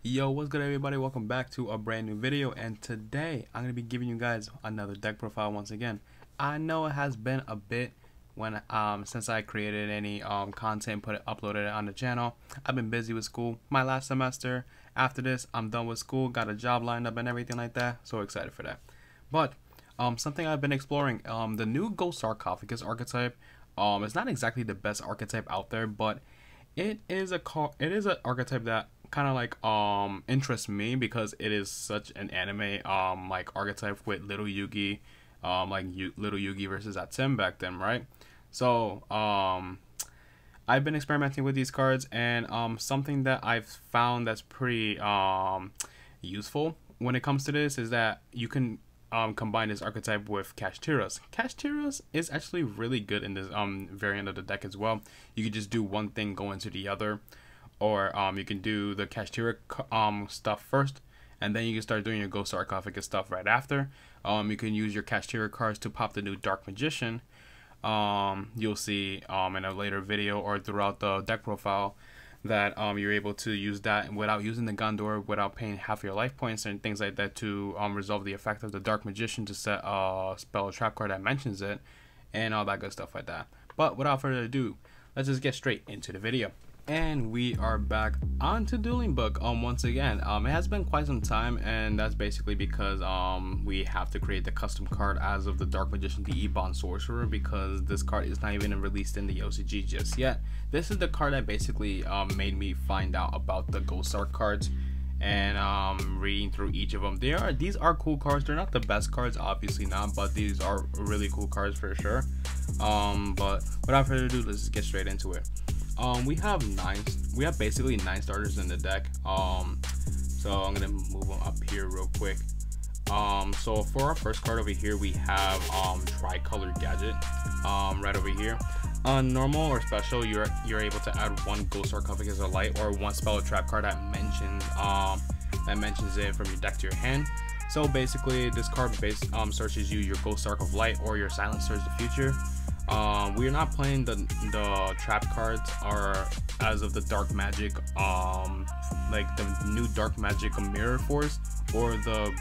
Yo, what's good everybody? Welcome back to a brand new video, and today I'm going to be giving you guys another deck profile once again. I know it has been a bit when since I created any content, uploaded it on the channel. I've been busy with school my last semester. After this, I'm done with school, got a job lined up and everything like that. So excited for that. But something I've been exploring, the new Ghost Sarcophagus archetype. It's not exactly the best archetype out there, but it is an archetype that kind of like interests me because it is such an anime like archetype with little Yugi, little Yugi versus Atem back then, right? So I've been experimenting with these cards, and something that I've found that's pretty useful when it comes to this is that you can combine this archetype with Kashtiras. Kashtiras is actually really good in this variant of the deck as well. You could just do one thing, go into the other, or you can do the Kashtira stuff first, and then you can start doing your Ghost Sarcophagus stuff right after. You can use your Kashtira cards to pop the new Dark Magician. You'll see in a later video or throughout the deck profile that you're able to use that without using the Gondor, without paying half your life points and things like that to resolve the effect of the Dark Magician to set a spell or trap card that mentions it, and all that good stuff like that. But without further ado, let's just get straight into the video. And we are back onto Dueling Book once again. It has been quite some time, and that's basically because we have to create the custom card as of the Dark Magician, the Ebon Sorcerer, because this card is not even released in the OCG just yet. This is the card that basically made me find out about the Ghost Sarc cards, and reading through each of them. These are cool cards. They're not the best cards, obviously not, but these are really cool cards for sure. But without further ado, let's just get straight into it. We have basically 9 starters in the deck. So I'm gonna move them up here real quick. So for our first card over here, we have Tricolor Gadget right over here. On normal or special, you're able to add one Ghost Sarcophagus or Light, or one spell or trap card that mentions it from your deck to your hand. So basically, this card searches you your Ghost Sarc of Light or your Silent Surge the Future. We are not playing the trap cards or as of the Dark Magic, like the new Dark Magic Mirror Force, or the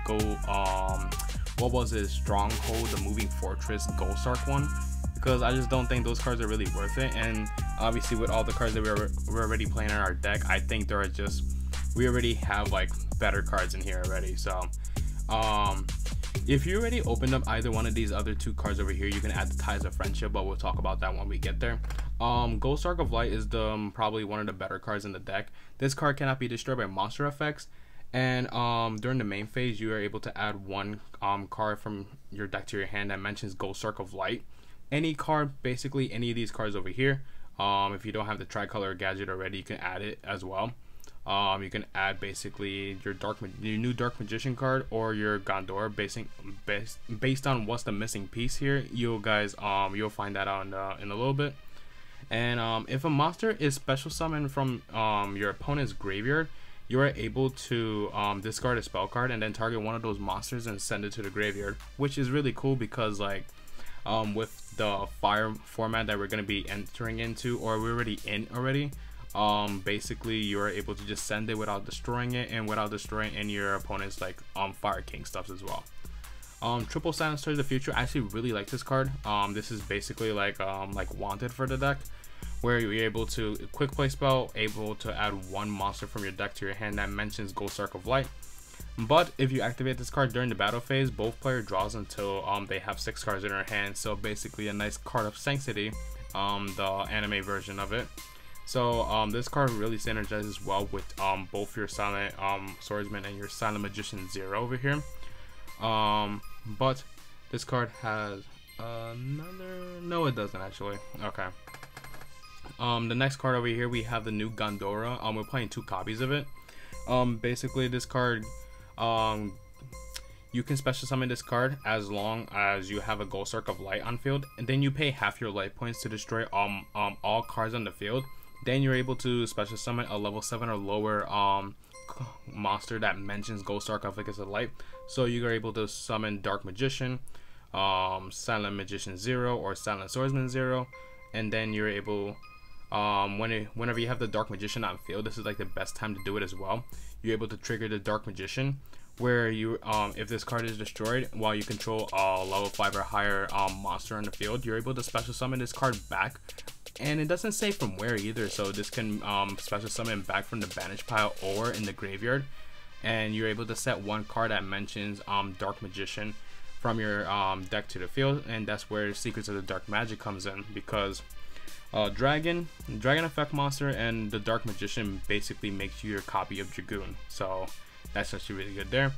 what was it, Stronghold, the Moving Fortress Ghost Sarc one, because I just don't think those cards are really worth it. And obviously with all the cards that we're already playing in our deck, I think we already have like better cards in here already. So if you already opened up either one of these other 2 cards over here, you can add the Ties of Friendship, but we'll talk about that when we get there. Ghost Sarc of Light is probably one of the better cards in the deck. This card cannot be destroyed by monster effects, and during the main phase, you are able to add one card from your deck to your hand that mentions Ghost Sarc of Light. Any card, basically any of these cards over here. If you don't have the Tricolor Gadget already, you can add it as well. You can add basically your new Dark Magician card or your Gondor, based on what's the missing piece here. You'll find that out in a little bit. And if a monster is special summoned from your opponent's graveyard, you are able to discard a spell card and then target one of those monsters and send it to the graveyard, which is really cool because like with the fire format that we're going to be entering into, or we're already in basically you're able to just send it without destroying it, and without destroying any of your opponent's like Fire King stuffs as well. Triple Silent Surge the Future, I actually really like this card. This is basically like Wanted for the deck, where you're able to quick play spell, able to add one monster from your deck to your hand that mentions Ghost Sarc of Light. But if you activate this card during the battle phase, both player draws until they have 6 cards in their hand. So basically a nice card of Sanctity, the anime version of it. So this card really synergizes well with both your Silent Swordsman and your Silent Magician Zero over here. But this card has no, it doesn't actually. Okay. The next card over here, we have the new Gondora. We're playing 2 copies of it. Basically this card, you can special summon this card as long as you have a Ghost Sarc of Light on field, and then you pay half your life points to destroy all cards on the field. Then you're able to special summon a level 7 or lower monster that mentions Ghost Sarcophagus of Light. So you are able to summon Dark Magician, Silent Magician Zero, or Silent Swordsman Zero, and then you're able whenever you have the Dark Magician on field, this is like the best time to do it as well. You're able to trigger the Dark Magician, where you if this card is destroyed while you control a level 5 or higher monster on the field, you're able to special summon this card back. And it doesn't say from where either, so this can special summon back from the banish pile or in the graveyard. And you're able to set one card that mentions Dark Magician from your deck to the field, and that's where Secrets of the Dark Magic comes in, because Dragon effect monster and the Dark Magician basically makes you your copy of Dragoon, so that's actually really good there.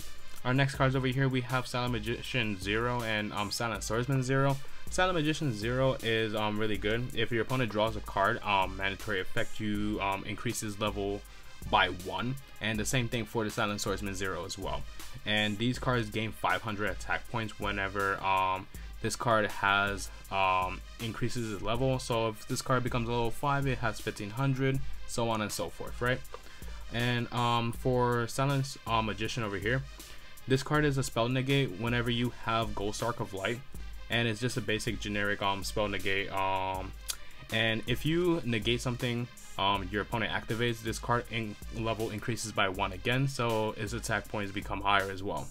Our next cards over here, we have Silent Magician 0 and Silent Swordsman 0. Silent Magician 0 is really good. If your opponent draws a card, mandatory effect, you increase his level by 1, and the same thing for the Silent Swordsman 0 as well. And these cards gain 500 attack points whenever this card has increases its level. So if this card becomes a level 5, it has 1500, so on and so forth, right? And for Silent Magician over here, this card is a spell negate whenever you have Sarc of Light, and it's just a basic generic spell negate. And if you negate something your opponent activates, this card level increases by 1 again, so its attack points become higher as well.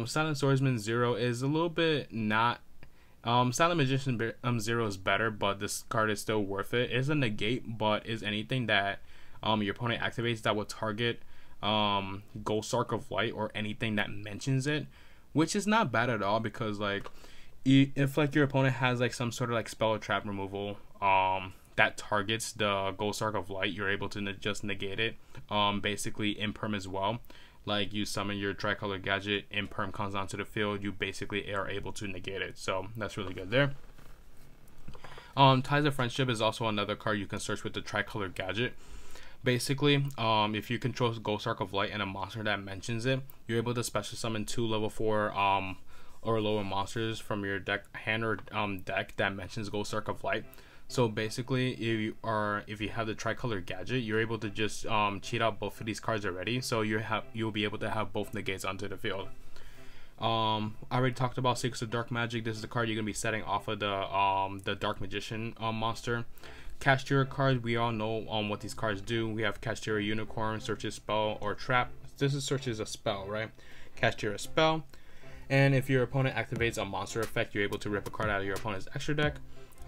Silent Swordsman 0 is a little bit not Silent Magician 0 is better, but this card is still worth it. It is a negate, but is anything that your opponent activates that will target Sarc of Light or anything that mentions it, which is not bad at all, because like if like your opponent has like some sort of like spell or trap removal that targets the Sarc of Light, you're able to just negate it. Basically imperm as well, like you summon your tricolor gadget, imperm comes onto the field, you basically are able to negate it, so that's really good there. Ties of Friendship is also another card you can search with the tricolor gadget. Basically, if you control Sarc of Light and a monster that mentions it, you're able to special summon 2 level 4 or lower monsters from your hand or deck that mentions Sarc of Light. So basically, if you have the tricolor gadget, you're able to just cheat out both of these cards already, so you'll be able to have both negates onto the field. I already talked about Secrets of Dark Magic. This is the card you're gonna be setting off of the Dark Magician monster. Kashtira cards, we all know what these cards do. We have Kashtira Unicorn, searches spell or trap. This is searches a spell, right? Kashtira spell, and if your opponent activates a monster effect, you're able to rip a card out of your opponent's extra deck.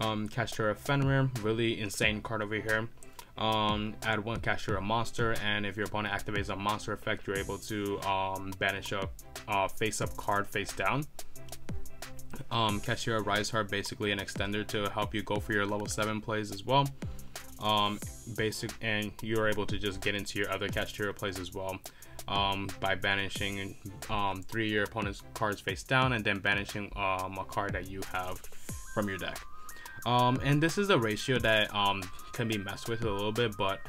Kashtira Fenrir, really insane card over here. Add 1 Kashtira monster, and if your opponent activates a monster effect, you're able to banish a face up card face down. Kashtira Rise Heart, basically an extender to help you go for your level 7 plays as well. And you're able to just get into your other Kashtira plays as well by banishing 3 of your opponent's cards face down, and then banishing a card that you have from your deck. And this is a ratio that can be messed with a little bit, but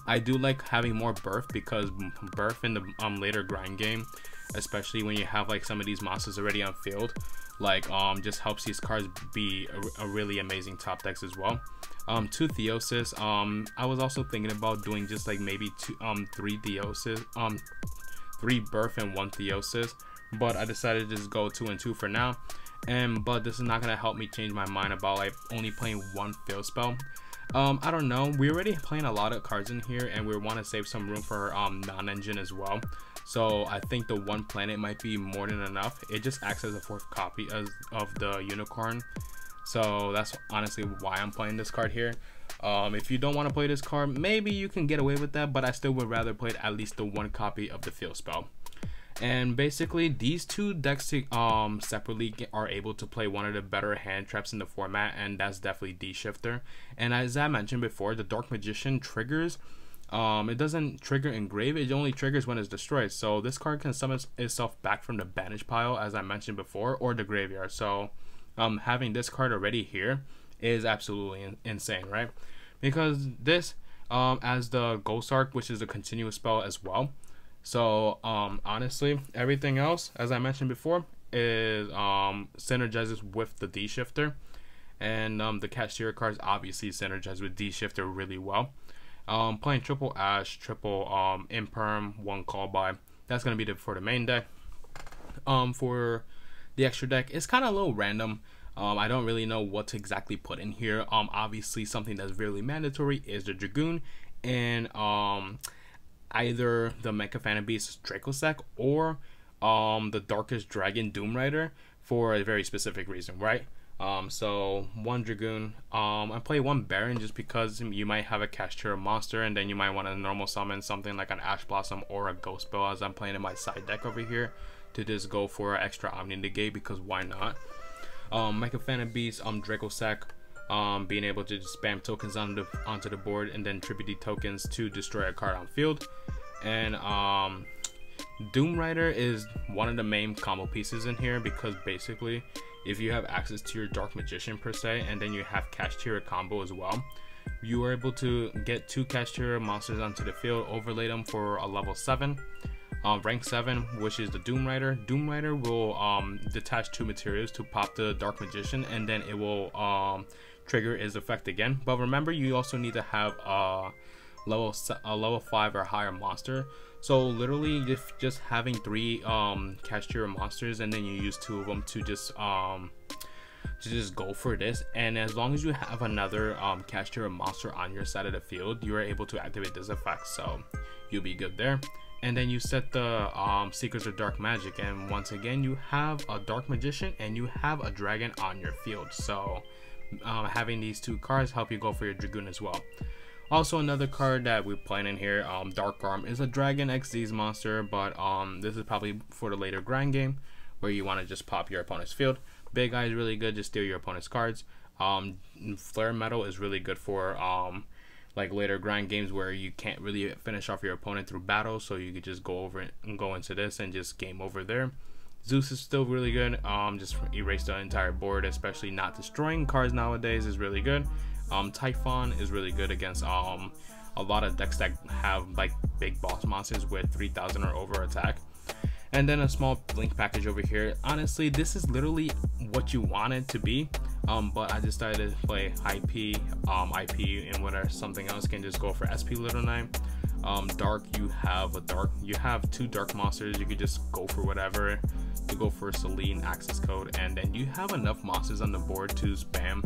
I do like having more birth, because birth in the later grind game, especially when you have like some of these monsters already on field, like just helps these cards be a really amazing top decks as well. 2 Theosis. I was also thinking about doing just like maybe 3 Theosis, 3 birth and 1 Theosis, but I decided to just go 2 and 2 for now. But this is not gonna help me change my mind about like only playing 1 field spell. I don't know, we're already playing a lot of cards in here, and we want to save some room for non-engine as well, so I think the 1 planet might be more than enough. It just acts as a 4th copy of the unicorn, so that's honestly why I'm playing this card here. If you don't want to play this card, maybe you can get away with that, but I still would rather play at least the 1 copy of the field spell. And basically, these 2 decks separately are able to play one of the better hand traps in the format, and that's definitely D-Shifter. And as I mentioned before, the Dark Magician triggers, it doesn't trigger engrave, it only triggers when it's destroyed. So this card can summon itself back from the banish pile, as I mentioned before, or the graveyard. So having this card already here is absolutely insane, right? Because this, as the Sarc, which is a continuous spell as well. So honestly, everything else, as I mentioned before, is synergizes with the D-Shifter, and the Kashtira cards obviously synergize with D-Shifter really well. Playing triple Ash, triple Imperm, 1 call by, that's gonna be for the main deck. For the extra deck, it's kind of a little random. I don't really know what to exactly put in here. Obviously something that's really mandatory is the Dragoon, and either the Mecha Phantom Beast Dracossack or the Darkest Dragon Doom Rider for a very specific reason, right? So one Dragoon, I play one Baron just because you might have a Kashtira monster, and then you might want to normal summon something like an Ash Blossom or a Ghost Bell, as I'm playing in my side deck over here, to just go for an extra Omni Negate, because why not? Mecha Phantom Beast, Dracossack, being able to just spam tokens onto the board and then tribute the tokens to destroy a card on field. And Doom Rider is one of the main combo pieces in here, because basically if you have access to your Dark Magician per se, and then you have Kashtira combo as well, you are able to get 2 Kashtira monsters onto the field, overlay them for a level 7. Rank 7, which is the Doom Rider. Doom Rider will detach 2 materials to pop the Dark Magician, and then it will trigger its effect again. But remember, you also need to have a level 5 or higher monster. So literally, if just having 3 Kashtira monsters, and then you use 2 of them to just go for this, and as long as you have another Kashtira monster on your side of the field, you are able to activate this effect, so you'll be good there. And then you set the Seekers of Dark Magic, and once again you have a Dark Magician and you have a Dragon on your field. So having these 2 cards help you go for your Dragoon as well. Also, another card that we're playing in here, Dark Arm, is a Dragon XZ's monster, but this is probably for the later grind game where you want to just pop your opponent's field. Big Eye is really good, just steal your opponent's cards. Flare Metal is really good for like later grind games where you can't really finish off your opponent through battle, so you could just go over it and go into this and just game over there. Zeus is still really good, just erase the entire board, especially not destroying cards nowadays is really good. Typhon is really good against a lot of decks that have like big boss monsters with 3000 or over attack. And then a small blink package over here. Honestly, this is literally what you want it to be, but I decided to play IP, and whether something else can just go for SP Little 9. Dark, you have 2 dark monsters, you could just go for whatever. You go for Celine, Access Code, and then you have enough monsters on the board to spam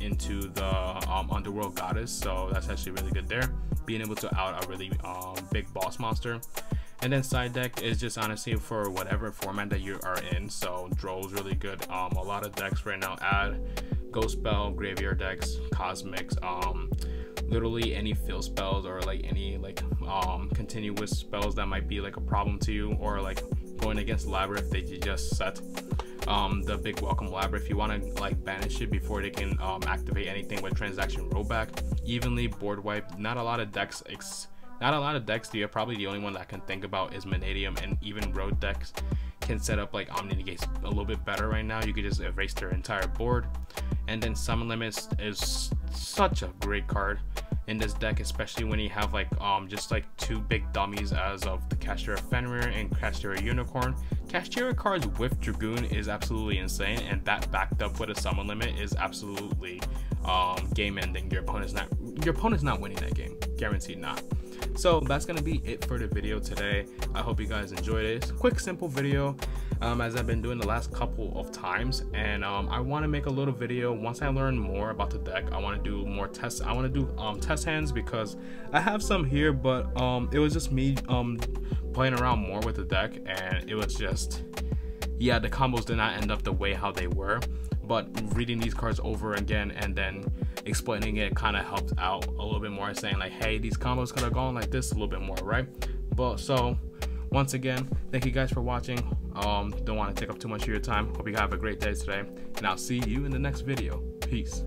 into the Underworld Goddess, so that's actually really good there, being able to out a really big boss monster. And then side deck is just honestly for whatever format that you are in. So Droll's really good. A lot of decks right now add Ghost Spell, Graveyard decks, Cosmics, literally any fill spells, or like any like continuous spells that might be like a problem to you, or like going against Labyrinth that you just set. The big welcome Labyrinth, if you want to like banish it before they can activate anything with transaction rollback. Evenly board wipe. Not a lot of decks you're probably the only one that I can think about is Vanadium, and even road decks can set up like Omni Negates a little bit better right now. You could just erase their entire board. And then Summon Limits is such a great card in this deck, especially when you have like just like 2 big dummies as of the Kashtira Fenrir and Kashtira Unicorn. Kashtira cards with Dragoon is absolutely insane, and that backed up with a Summon Limit is absolutely game ending. Your opponent's not winning that game, guaranteed not. So that's gonna be it for the video today. I hope you guys enjoyed it. It's a quick, simple video, as I've been doing the last couple of times, and I want to make a little video once I learn more about the deck. I want to do more tests. I want to do test hands, because I have some here, but it was just me playing around more with the deck, and it was just, yeah, the combos did not end up the way how they were. But reading these cards over again and then explaining it kind of helped out a little bit more, saying like, hey, these combos could have gone like this a little bit more, right? But so once again, thank you guys for watching. Don't want to take up too much of your time. Hope you have a great day today, and I'll see you in the next video. Peace.